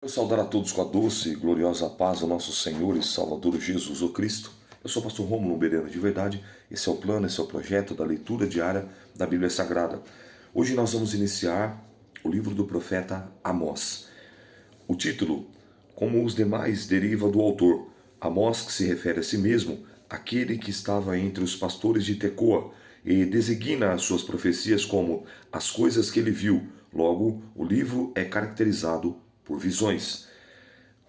Eu saudar a todos com a doce e gloriosa paz do nosso Senhor e Salvador Jesus o Cristo. Eu sou o pastor Rômulo Uberano de Verdade. Esse é o plano, esse é o projeto da leitura diária da Bíblia Sagrada. Hoje nós vamos iniciar o livro do profeta Amós. O título, como os demais, deriva do autor. Amós, que se refere a si mesmo, aquele que estava entre os pastores de Tecoa, e designa as suas profecias como as coisas que ele viu. Logo, o livro é caracterizado por visões.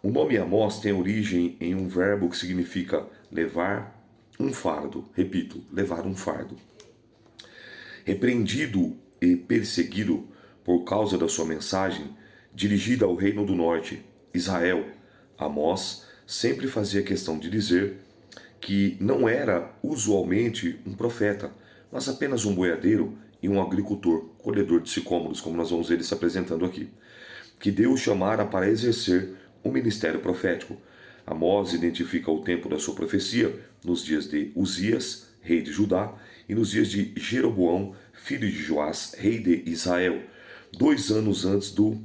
O nome Amós tem origem em um verbo que significa levar um fardo. Repito, levar um fardo. Repreendido e perseguido por causa da sua mensagem, dirigida ao reino do norte, Israel, Amós sempre fazia questão de dizer que não era usualmente um profeta, mas apenas um boiadeiro e um agricultor, colhedor de sicômoros, como nós vamos ver ele se apresentando aqui, que Deus chamara para exercer o ministério profético. Amós identifica o tempo da sua profecia nos dias de Uzias, rei de Judá, e nos dias de Jeroboão, filho de Joás, rei de Israel, 2 anos antes do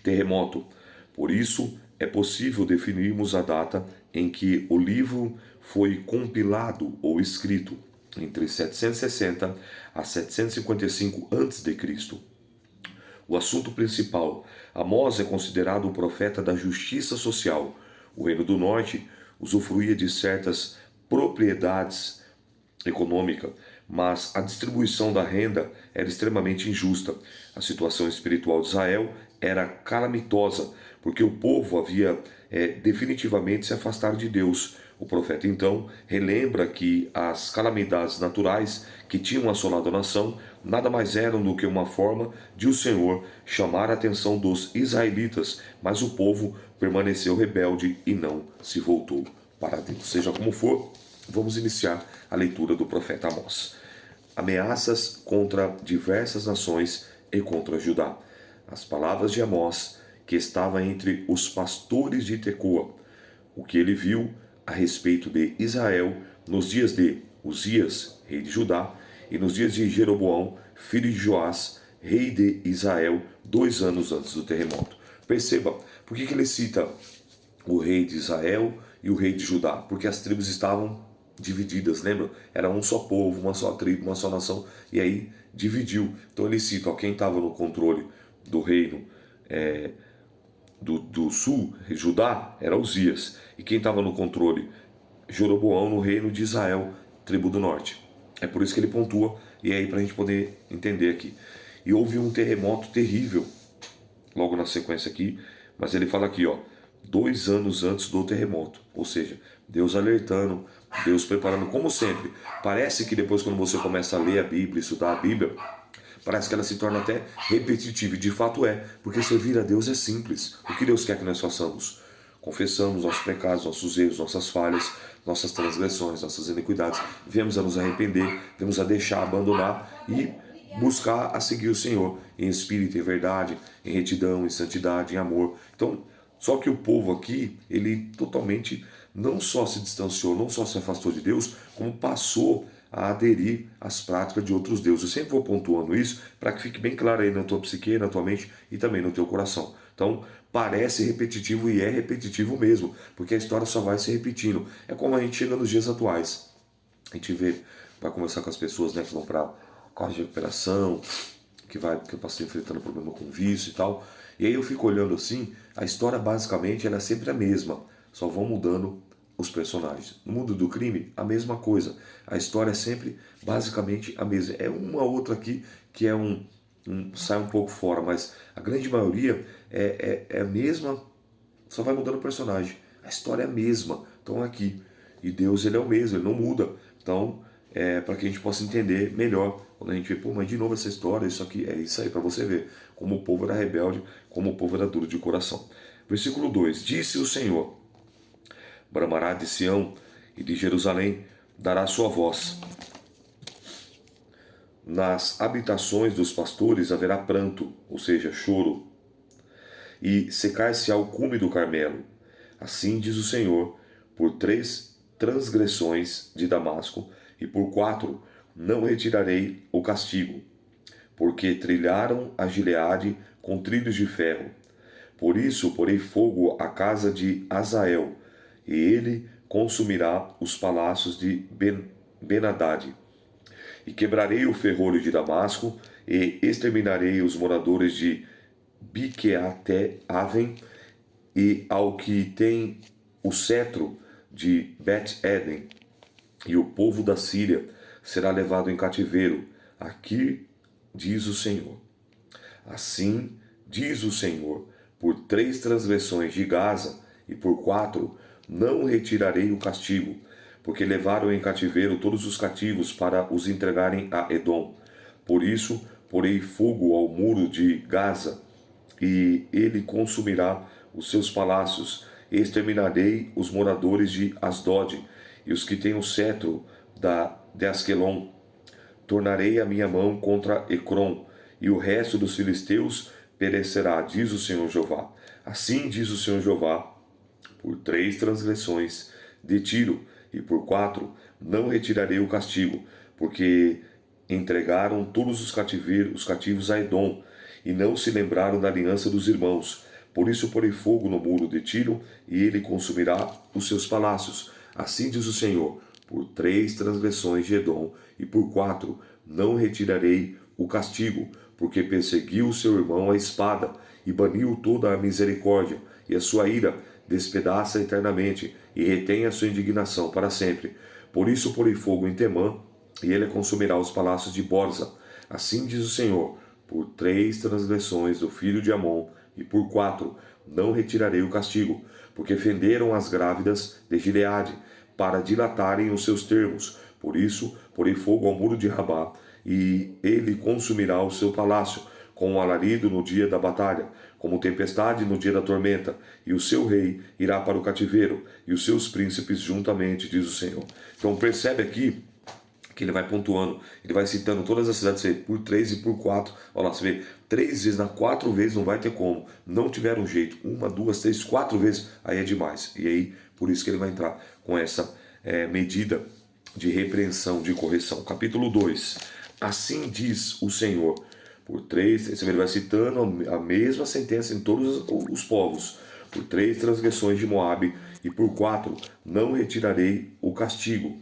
terremoto. Por isso, é possível definirmos a data em que o livro foi compilado ou escrito, entre 760 a 755 a.C. O assunto principal: Amós é considerado o profeta da justiça social. O Reino do Norte usufruía de certas propriedades econômicas, mas a distribuição da renda era extremamente injusta. A situação espiritual de Israel era calamitosa, porque o povo havia definitivamente se afastado de Deus. O profeta então relembra que as calamidades naturais que tinham assolado a nação nada mais eram do que uma forma de o Senhor chamar a atenção dos israelitas, mas o povo permaneceu rebelde e não se voltou para Deus. Seja como for, vamos iniciar a leitura do profeta Amós. Ameaças contra diversas nações e contra Judá. As palavras de Amós, que estava entre os pastores de Tecoa, o que ele viu a respeito de Israel nos dias de Uzias, rei de Judá, e nos dias de Jeroboão, filho de Joás, rei de Israel, 2 anos antes do terremoto. Perceba, por que ele cita o rei de Israel e o rei de Judá? Porque as tribos estavam divididas, lembra? Era um só povo, uma só tribo, uma só nação, e aí dividiu. Então ele cita, ó, quem estava no controle do reino do sul, Judá, era Uzias, e quem estava no controle, Jeroboão, no reino de Israel, tribo do norte. É por isso que ele pontua, e é aí para a gente poder entender aqui. E houve um terremoto terrível, logo na sequência aqui, mas ele fala aqui, ó, 2 anos antes do terremoto, ou seja, Deus alertando, Deus preparando, como sempre. Parece que depois, quando você começa a ler a Bíblia, estudar a Bíblia, parece que ela se torna até repetitiva, e de fato é, porque servir a Deus é simples. O que Deus quer que nós façamos? Confessamos nossos pecados, nossos erros, nossas falhas, nossas transgressões, nossas iniquidades, viemos a nos arrepender, viemos a deixar, abandonar e buscar a seguir o Senhor em espírito, em verdade, em retidão, em santidade, em amor. Então, só que o povo aqui, ele totalmente não só se distanciou, não só se afastou de Deus, como passou a aderir às práticas de outros deuses. Eu sempre vou pontuando isso para que fique bem claro aí na tua psique, na tua mente e também no teu coração. Então, parece repetitivo e é repetitivo mesmo, porque a história só vai se repetindo. É como a gente chega nos dias atuais. A gente vê, vai conversar com as pessoas, né, que vão para carro de recuperação, que passam enfrentando problema com vício e tal. E aí eu fico olhando assim, a história basicamente ela é sempre a mesma, só vão mudando os personagens. No mundo do crime, a mesma coisa. A história é sempre basicamente a mesma. É uma outra aqui que é sai um pouco fora, mas a grande maioria é a mesma, só vai mudando o personagem. A história é a mesma. Então aqui. E Deus, ele é o mesmo, ele não muda. Então, para que a gente possa entender melhor, quando a gente vê, pô, mas de novo essa história, isso aqui, é isso aí, para você ver como o povo era rebelde, como o povo era duro de coração. Versículo 2: Disse o Senhor: bramará de Sião e de Jerusalém dará sua voz. Nas habitações dos pastores haverá pranto, ou seja, choro, e secar-se-á o cume do Carmelo. Assim diz o Senhor: por 3 transgressões de Damasco, e por 4 não retirarei o castigo, porque trilharam a Gileade com trilhos de ferro, Por isso porei fogo à casa de Azael, e ele consumirá os palácios de Ben-Hadad. E quebrarei o ferrolho de Damasco, e exterminarei os moradores de Biqueate-Aven, e ao que tem o cetro de Bet-Eden, e o povo da Síria será levado em cativeiro. Aqui diz o Senhor. Assim diz o Senhor, por 3 transgressões de Gaza e por 4 não retirarei o castigo, porque levaram em cativeiro todos os cativos para os entregarem a Edom. Por isso porei fogo ao muro de Gaza, e ele consumirá os seus palácios, e exterminarei os moradores de Asdod, e os que têm o cetro de Asquelon. Tornarei a minha mão contra Ecrom, e o resto dos filisteus perecerá, diz o Senhor Jeová. Assim diz o Senhor Jeová, por 3 transgressões de Tiro, e por 4 não retirarei o castigo, porque entregaram todos os cativos a Edom, e não se lembraram da aliança dos irmãos. Por isso porei fogo no muro de Tiro, e ele consumirá os seus palácios. Assim diz o Senhor, por 3 transgressões de Edom, e por 4 não retirarei o castigo, porque perseguiu o seu irmão à espada, e baniu toda a misericórdia, e a sua ira despedaça eternamente, e retém a sua indignação para sempre. Por isso porei fogo em Temã, e ele consumirá os palácios de Borza. Assim diz o Senhor, por 3 transgressões do filho de Amon, e por 4 não retirarei o castigo, porque fenderam as grávidas de Gileade, para dilatarem os seus termos. Por isso porei fogo ao muro de Rabá, e ele consumirá o seu palácio, com um alarido no dia da batalha, como tempestade no dia da tormenta, e o seu rei irá para o cativeiro, e os seus príncipes juntamente, diz o Senhor. Então percebe aqui que ele vai pontuando, ele vai citando todas as cidades por 3 e por 4. Olha lá, você vê, 3 vezes, na 4 vezes não vai ter como. Não tiveram jeito, 1, 2, 3, 4 vezes, aí é demais. E aí, por isso que ele vai entrar com essa medida de repreensão, de correção. Capítulo 2. Assim diz o Senhor, por 3, você vê, ele vai citando a mesma sentença em todos os povos. Por 3 transgressões de Moabe, e por 4 não retirarei o castigo,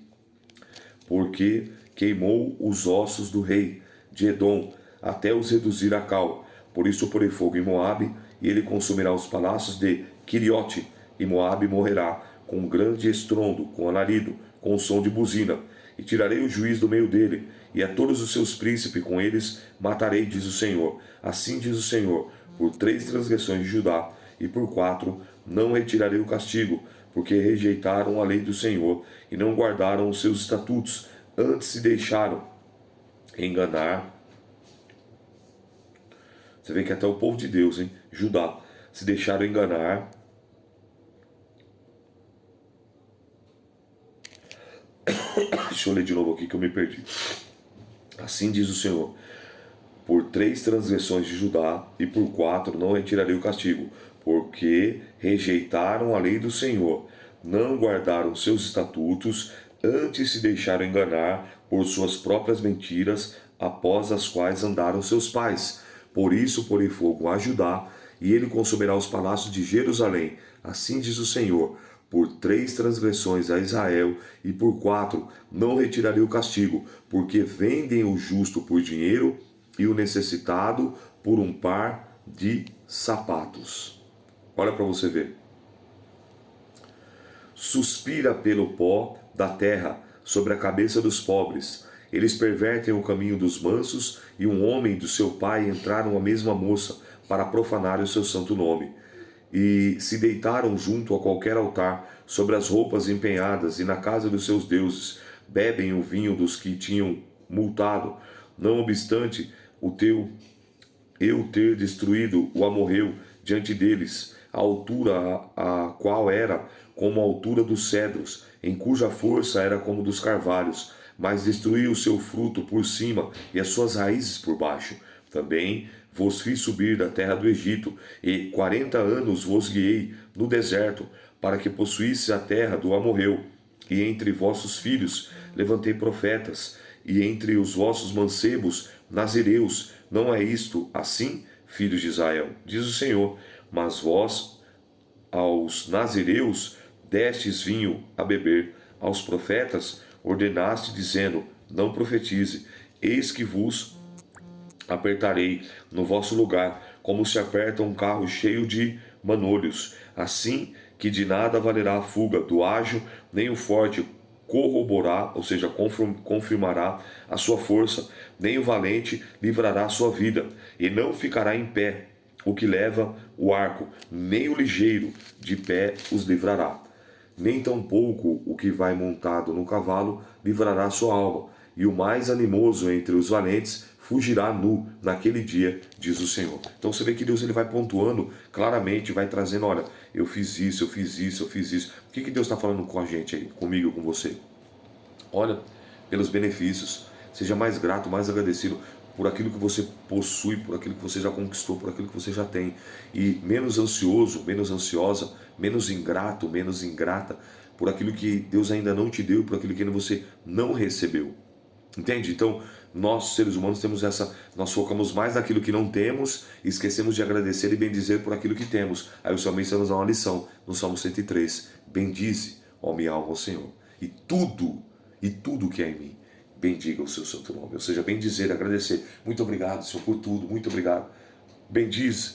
porque queimou os ossos do rei de Edom, até os reduzir a cal. Por isso porei fogo em Moabe, e ele consumirá os palácios de Quiriote, e Moabe morrerá com grande estrondo, com alarido, com som de buzina. E tirarei o juiz do meio dele, e a todos os seus príncipes com eles matarei, diz o Senhor. Assim diz o Senhor, por 3 transgressões de Judá, e por 4 não retirarei o castigo, porque rejeitaram a lei do Senhor, e não guardaram os seus estatutos, antes se deixaram enganar. Você vê que até o povo de Deus, Judá, se deixaram enganar. Deixa eu ler de novo aqui que eu me perdi. Assim diz o Senhor, por 3 transgressões de Judá, e por 4 não retirarei o castigo, porque rejeitaram a lei do Senhor, não guardaram seus estatutos, antes se deixaram enganar por suas próprias mentiras, após as quais andaram seus pais. Por isso porei fogo a Judá, e ele consumirá os palácios de Jerusalém. Assim diz o Senhor, por 3 transgressões a Israel, e por 4 não retirarei o castigo, porque vendem o justo por dinheiro, e o necessitado por um par de sapatos. Olha para você ver. Suspira pelo pó da terra sobre a cabeça dos pobres. Eles pervertem o caminho dos mansos, e um homem do seu pai entraram a mesma moça para profanar o seu santo nome. E se deitaram junto a qualquer altar, sobre as roupas empenhadas, e na casa dos seus deuses, bebem o vinho dos que tinham multado. Não obstante, eu ter destruído o amorreu diante deles, a altura a qual era como a altura dos cedros, em cuja força era como dos carvalhos, mas destruí o seu fruto por cima e as suas raízes por baixo. Também vos fiz subir da terra do Egito, e 40 anos vos guiei no deserto, para que possuísse a terra do amorreu. E entre vossos filhos levantei profetas, e entre os vossos mancebos nazireus. Não é isto assim, filhos de Israel? Diz o Senhor. Mas vós, aos nazireus, destes vinho a beber, aos profetas ordenaste, dizendo: não profetize, eis que vos apertarei no vosso lugar, como se aperta um carro cheio de manolhos, assim que de nada valerá a fuga do ágil, nem o forte corroborará, ou seja, confirmará a sua força, nem o valente livrará a sua vida, e não ficará em pé o que leva o arco, nem o ligeiro de pé os livrará. Nem tampouco o que vai montado no cavalo livrará sua alma, e o mais animoso entre os valentes fugirá nu naquele dia, diz o Senhor. Então você vê que Deus ele vai pontuando claramente, vai trazendo, olha, eu fiz isso, eu fiz isso, eu fiz isso. O que Deus está falando com a gente aí, comigo, com você? Olha pelos benefícios, seja mais grato, mais agradecido por aquilo que você possui, por aquilo que você já conquistou, por aquilo que você já tem. E menos ansioso, menos ansiosa, menos ingrato, menos ingrata por aquilo que Deus ainda não te deu, por aquilo que ainda você não recebeu. Entende? Então, nós, seres humanos, temos nós focamos mais naquilo que não temos e esquecemos de agradecer e bendizer por aquilo que temos. Aí o salmista nos dá uma lição no Salmo 103. Bendize, ó minha alma, ao Senhor, e tudo que é em mim, bendiga o seu santo nome. Ou seja, bendizer, agradecer. Muito obrigado, Senhor, por tudo, muito obrigado. Bendize,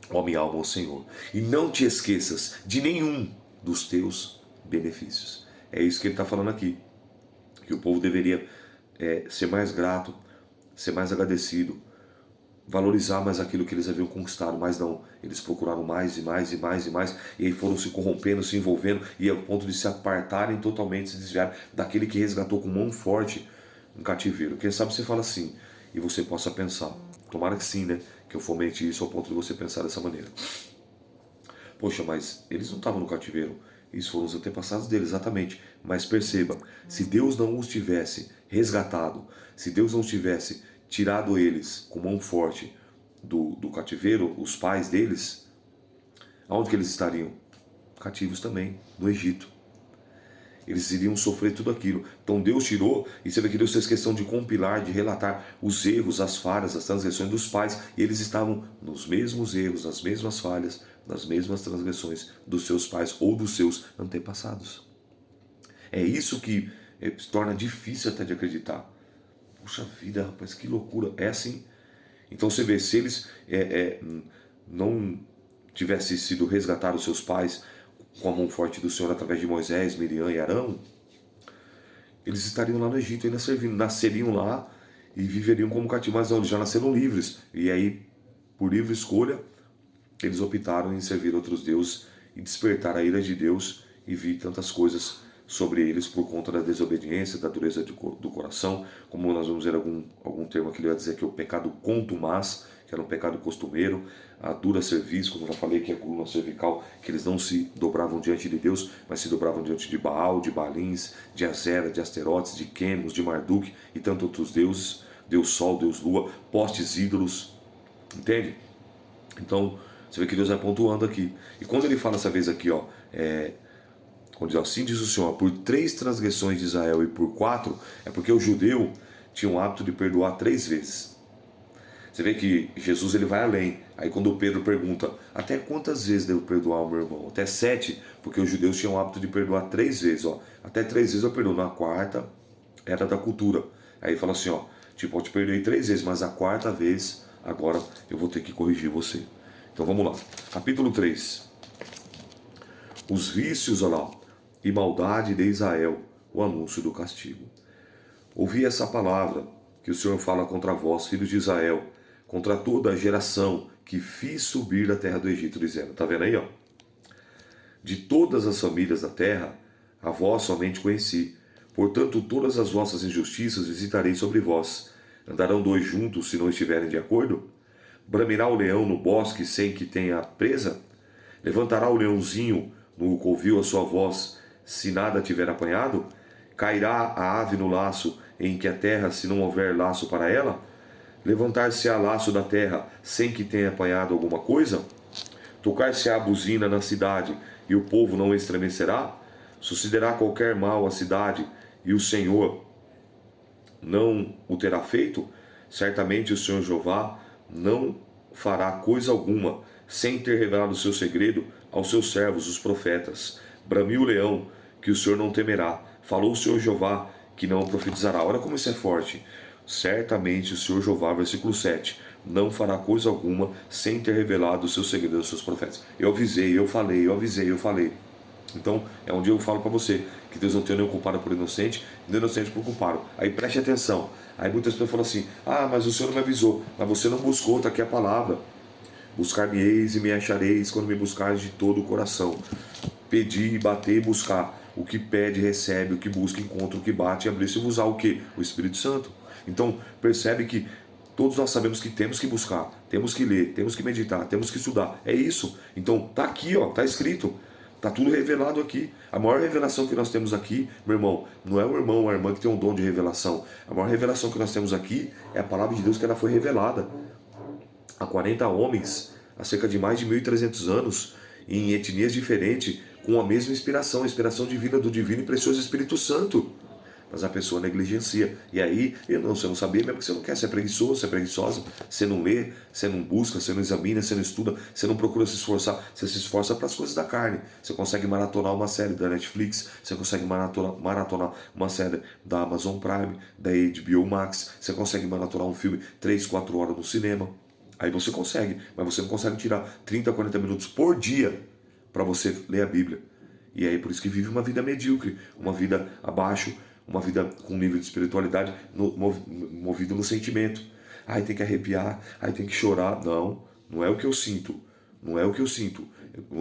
ó minha alma, ao Senhor, e não te esqueças de nenhum dos teus benefícios. É isso que ele está falando aqui. Que o povo deveria ser mais grato, ser mais agradecido, valorizar mais aquilo que eles haviam conquistado, mas não, eles procuraram mais e mais e mais e mais, e aí foram se corrompendo, se envolvendo, e ao ponto de se apartarem totalmente, se desviar daquele que resgatou com mão forte um cativeiro. Quem sabe você fala assim, e você possa pensar, tomara que sim, né, que eu fomente isso ao ponto de você pensar dessa maneira. Poxa, mas eles não estavam no cativeiro. Isso foram os antepassados deles, exatamente. Mas perceba, se Deus não os tivesse resgatado, se Deus não tivesse tirado eles com mão forte do cativeiro, os pais deles, aonde que eles estariam? Cativos também, no Egito. Eles iriam sofrer tudo aquilo. Então Deus tirou, e você vê que Deus fez questão de compilar, de relatar os erros, as falhas, as transgressões dos pais, e eles estavam nos mesmos erros, nas mesmas falhas, nas mesmas transgressões dos seus pais ou dos seus antepassados. É isso que se torna difícil até de acreditar. Puxa vida, rapaz, que loucura. É assim. Então você vê, se eles não tivessem sido resgatados os seus pais com a mão forte do Senhor através de Moisés, Miriam e Arão, eles estariam lá no Egito ainda servindo, nasceriam lá e viveriam como cativos, mas não, eles já nasceram livres. E aí, por livre escolha, eles optaram em servir outros deuses e despertar a ira de Deus e vir tantas coisas sobre eles por conta da desobediência, da dureza do coração, como nós vamos ver algum termo aqui, ele vai dizer que é o pecado contumaz, que era um pecado costumeiro, a dura cerviz, como eu já falei, que é a coluna cervical, que eles não se dobravam diante de Deus, mas se dobravam diante de Baal, de Balins, de Azera, de Asterotes, de Quemos, de Marduk e tantos outros deuses, Deus Sol, Deus Lua, postes ídolos, entende? Então, você vê que Deus vai pontuando aqui. E quando ele fala essa vez aqui, ó, quando diz assim diz o Senhor, por 3 transgressões de Israel e por 4, é porque o judeu tinha o hábito de perdoar 3 vezes. Você vê que Jesus ele vai além. Aí quando Pedro pergunta, até quantas vezes devo perdoar o meu irmão? Até 7, porque os judeus tinham o hábito de perdoar 3 vezes. Ó. Até 3 vezes eu perdoo. Na quarta era da cultura. Aí fala assim, ó, tipo, eu te perdoei 3 vezes, mas a quarta vez, agora eu vou ter que corrigir você. Então vamos lá. Capítulo 3. Os vícios, olha lá, e maldade de Israel, o anúncio do castigo. Ouvi essa palavra que o Senhor fala contra vós, filhos de Israel, contra toda a geração que fiz subir da terra do Egito, dizendo, tá vendo aí, ó? De todas as famílias da terra, a vós somente conheci. Portanto, todas as vossas injustiças visitarei sobre vós. Andarão 2 juntos se não estiverem de acordo? Bramirá o leão no bosque sem que tenha presa? Levantará o leãozinho no covil a sua voz, se nada tiver apanhado? Cairá a ave no laço, em que a terra, se não houver laço para ela? Levantar-se-á laço da terra, sem que tenha apanhado alguma coisa? Tocar-se-á a buzina na cidade, e o povo não estremecerá? Sucederá qualquer mal à cidade, e o Senhor não o terá feito? Certamente o Senhor Jeová não fará coisa alguma, sem ter revelado o seu segredo aos seus servos, os profetas. Bramiu o leão, que o Senhor não temerá. Falou o Senhor Jeová, que não profetizará. Olha como isso é forte. Certamente o Senhor Jeová, versículo 7, não fará coisa alguma sem ter revelado o seu segredo aos seus profetas. Eu avisei, eu falei, eu avisei, eu falei. Então, é onde eu falo para você que Deus não tem nenhum culpado por inocente, nem inocente por culpado. Aí preste atenção. Aí muitas pessoas falam assim: ah, mas o Senhor não me avisou. Mas você não buscou, está aqui a palavra. Buscar-me-eis e me achareis quando me buscares de todo o coração. Pedir, bater e buscar. O que pede, recebe. O que busca, encontra. O que bate, abrir-se-vos o quê? O Espírito Santo. Então, percebe que todos nós sabemos que temos que buscar, temos que ler, temos que meditar, temos que estudar. É isso. Então, tá aqui, ó, tá escrito. Tá tudo revelado aqui. A maior revelação que nós temos aqui, meu irmão, não é o irmão ou a irmã que tem um dom de revelação. A maior revelação que nós temos aqui é a palavra de Deus, que ela foi revelada a 40 homens, há cerca de mais de 1.300 anos, em etnias diferentes, com a mesma inspiração, a inspiração divina do divino e precioso Espírito Santo. Mas a pessoa negligencia. E aí, você não sabia mesmo que você não quer, você é preguiçoso, você é preguiçosa, você não lê, você não busca, você não examina, você não estuda, você não procura se esforçar, você se esforça para as coisas da carne. Você consegue maratonar uma série da Netflix, você consegue maratonar uma série da Amazon Prime, da HBO Max, você consegue maratonar um filme 3, 4 horas no cinema. Aí você consegue, mas você não consegue tirar 30, 40 minutos por dia para você ler a Bíblia. E aí por isso que vive uma vida medíocre, uma vida abaixo, uma vida com nível de espiritualidade movido no sentimento. Ai, tem que arrepiar, ai, tem que chorar. Não, não é o que eu sinto. Não é o que eu sinto.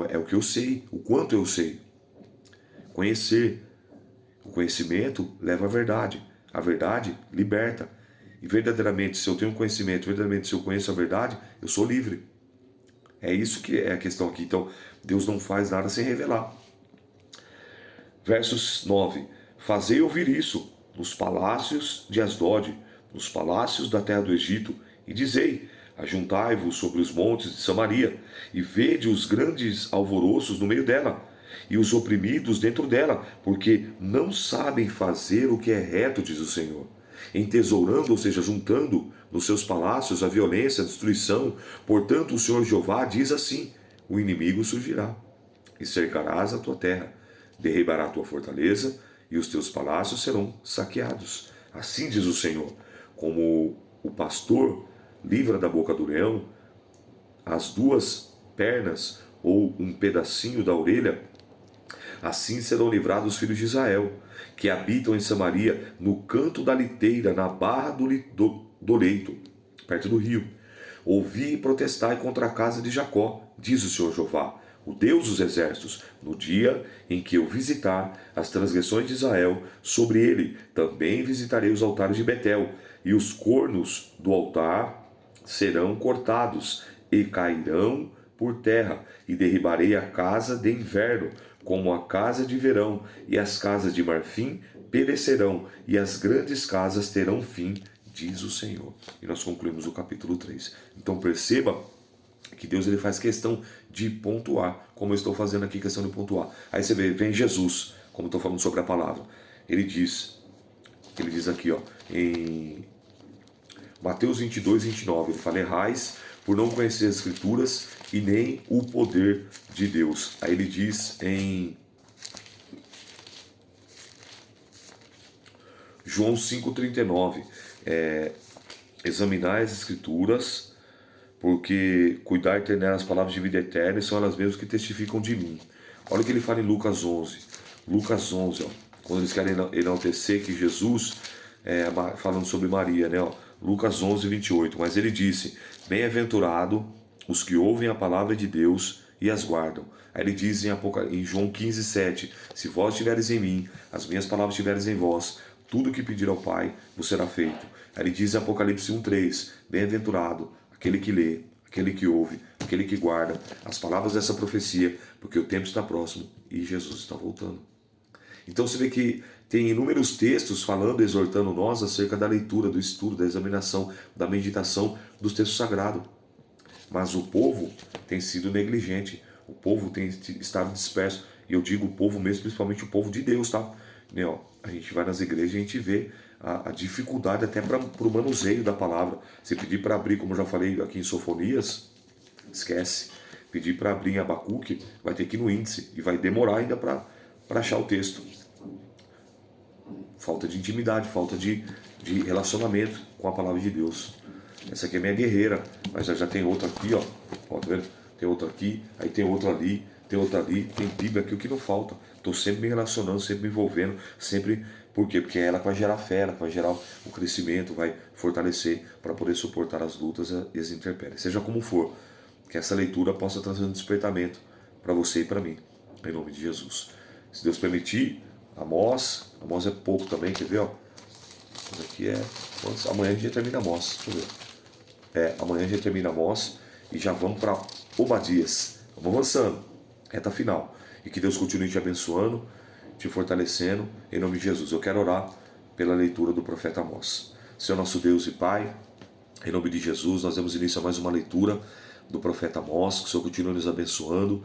É o que eu sei, o quanto eu sei. Conhecer. O conhecimento leva à verdade. A verdade liberta. E verdadeiramente, se eu tenho conhecimento, verdadeiramente, se eu conheço a verdade, eu sou livre. É isso que é a questão aqui. Então, Deus não faz nada sem revelar. Versos 9. Fazei ouvir isso nos palácios de Asdod, nos palácios da terra do Egito, e dizei: ajuntai-vos sobre os montes de Samaria, e vede os grandes alvoroços no meio dela, e os oprimidos dentro dela, porque não sabem fazer o que é reto, diz o Senhor. Entesourando, ou seja, juntando nos seus palácios a violência, a destruição. Portanto, o Senhor Jeová diz assim: o inimigo surgirá, e cercarás a tua terra, derribará a tua fortaleza, e os teus palácios serão saqueados. Assim diz o Senhor: como o pastor livra da boca do leão as duas pernas ou um pedacinho da orelha, assim serão livrados os filhos de Israel, que habitam em Samaria, no canto da liteira, na barra do leito, perto do rio. Ouvi e protestai contra a casa de Jacó, diz o Senhor Jeová, o Deus dos exércitos, no dia em que eu visitar as transgressões de Israel, sobre ele também visitarei os altares de Betel, e os cornos do altar serão cortados e cairão por terra, e derribarei a casa de inverno, como a casa de verão, e as casas de marfim perecerão, e as grandes casas terão fim, diz o Senhor. E nós concluímos o capítulo 3. Então perceba que Deus ele faz questão de pontuar, como eu estou fazendo aqui questão de pontuar. Aí você vê, vem Jesus, como eu estou falando sobre a palavra. Ele diz aqui, ó, em Mateus 22, 29, ele fala: errais por não conhecer as Escrituras e nem o poder de Deus. Aí ele diz em João 5,39, examinai as Escrituras, porque cuidar e ter nelas as palavras de vida eterna, e são elas mesmas que testificam de mim. Olha o que ele fala em Lucas 11. Lucas 11, ó, quando eles querem enaltecer que Jesus, falando sobre Maria, né? Ó, Lucas 11, 28. Mas ele disse: bem-aventurado os que ouvem a palavra de Deus e as guardam. Aí ele diz em João 15, 7. Se vós estiveres em mim, as minhas palavras estiveres em vós, tudo o que pedir ao Pai vos será feito. Aí ele diz em Apocalipse 1, 3. Bem-aventurado aquele que lê, aquele que ouve, aquele que guarda as palavras dessa profecia, porque o tempo está próximo e Jesus está voltando. Então você vê que tem inúmeros textos falando, exortando nós acerca da leitura, do estudo, da examinação, da meditação dos textos sagrados. Mas o povo tem sido negligente, o povo tem estado disperso, e eu digo o povo mesmo, principalmente o povo de Deus, tá? A gente vai nas igrejas e a gente vê a dificuldade até para o manuseio da palavra. Se pedir para abrir, como eu já falei aqui em Sofonias, esquece. Pedir para abrir em Abacuque, vai ter que ir no índice e vai demorar ainda para achar o texto. Falta de intimidade, falta de relacionamento com a palavra de Deus. Essa aqui é minha guerreira, mas já tem outra aqui, ó. Ó, tá vendo? Tem outra aqui, aí tem outra ali, tem outra ali, tem Bíblia aqui, o que não falta. Estou sempre me relacionando, sempre me envolvendo, sempre. Por quê? Porque é ela que vai gerar fé, ela que vai gerar o crescimento, vai fortalecer para poder suportar as lutas e as intempéries. Seja como for, que essa leitura possa trazer um despertamento para você e para mim, em nome de Jesus. Se Deus permitir, Amós é pouco também, quer ver? Ó? Isso aqui é. Amanhã a gente já termina Amós, deixa eu ver. Amanhã a gente termina Amós e já vamos para Obadias. Vamos avançando, reta final. E que Deus continue te abençoando, te fortalecendo, em nome de Jesus. Eu quero orar pela leitura do profeta Amós. Senhor nosso Deus e Pai, em nome de Jesus, nós damos início a mais uma leitura do profeta Amós, que o Senhor continue nos abençoando.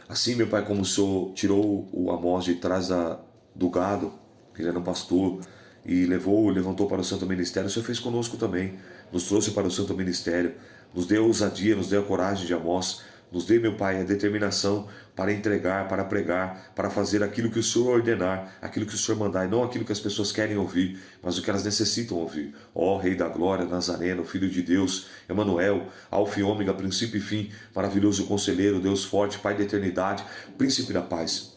Assim, meu Pai, como o Senhor tirou o Amós de trás do gado, que ele era um pastor, e levantou para o santo ministério, o Senhor fez conosco também, nos trouxe para o santo ministério, nos deu a ousadia, nos deu a coragem de Amós, nos dê, meu Pai, a determinação para entregar, para pregar, para fazer aquilo que o Senhor ordenar, aquilo que o Senhor mandar, e não aquilo que as pessoas querem ouvir, mas o que elas necessitam ouvir. Ó Rei da Glória, Nazareno, Filho de Deus, Emanuel, Alfa e Ômega, princípio e fim, maravilhoso conselheiro, Deus forte, Pai da eternidade, príncipe da paz.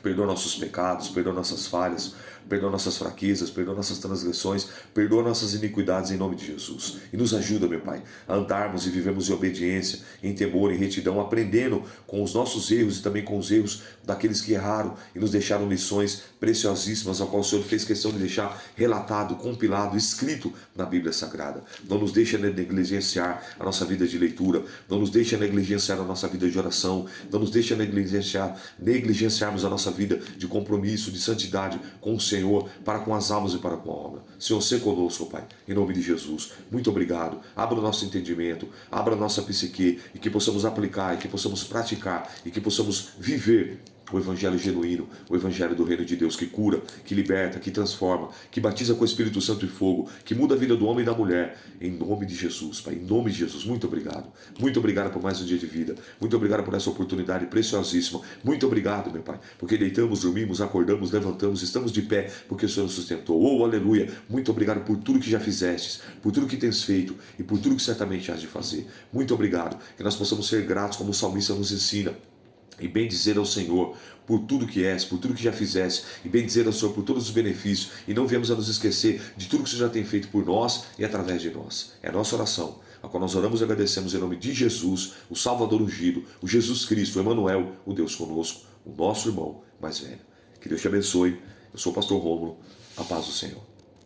Perdoa nossos pecados, perdoa nossas falhas, perdoa nossas fraquezas, perdoa nossas transgressões, perdoa nossas iniquidades em nome de Jesus. E nos ajuda, meu Pai, a andarmos e vivemos em obediência, em temor, em retidão, aprendendo com os nossos erros e também com os erros daqueles que erraram e nos deixaram lições preciosíssimas, ao qual o Senhor fez questão de deixar relatado, compilado, escrito na Bíblia Sagrada. Não nos deixa negligenciar a nossa vida de leitura, não nos deixa negligenciar a nossa vida de oração, não nos deixa negligenciarmos a nossa vida de compromisso, de santidade com o Senhor, para com as almas e para com a obra. Senhor, se conosco, Pai, em nome de Jesus. Muito obrigado. Abra o nosso entendimento, abra a nossa psique, e que possamos aplicar, e que possamos praticar, e que possamos viver o Evangelho genuíno, o Evangelho do Reino de Deus, que cura, que liberta, que transforma, que batiza com o Espírito Santo e fogo, que muda a vida do homem e da mulher, em nome de Jesus, Pai, em nome de Jesus. Muito obrigado. Muito obrigado por mais um dia de vida. Muito obrigado por essa oportunidade preciosíssima. Muito obrigado, meu Pai, porque deitamos, dormimos, acordamos, levantamos, estamos de pé, porque o Senhor nos sustentou. Oh, aleluia. Muito obrigado por tudo que já fizestes, por tudo que tens feito e por tudo que certamente has de fazer. Muito obrigado. Que nós possamos ser gratos, como o salmista nos ensina, e bem dizer ao Senhor por tudo que és, por tudo que já fizeste, e bem dizer ao Senhor por todos os benefícios, e não viemos a nos esquecer de tudo que o Senhor já tem feito por nós e através de nós. É a nossa oração, a qual nós oramos e agradecemos em nome de Jesus, o Salvador ungido, o Jesus Cristo, o Emanuel, o Deus conosco, o nosso irmão mais velho. Que Deus te abençoe. Eu sou o pastor Rômulo. A paz do Senhor.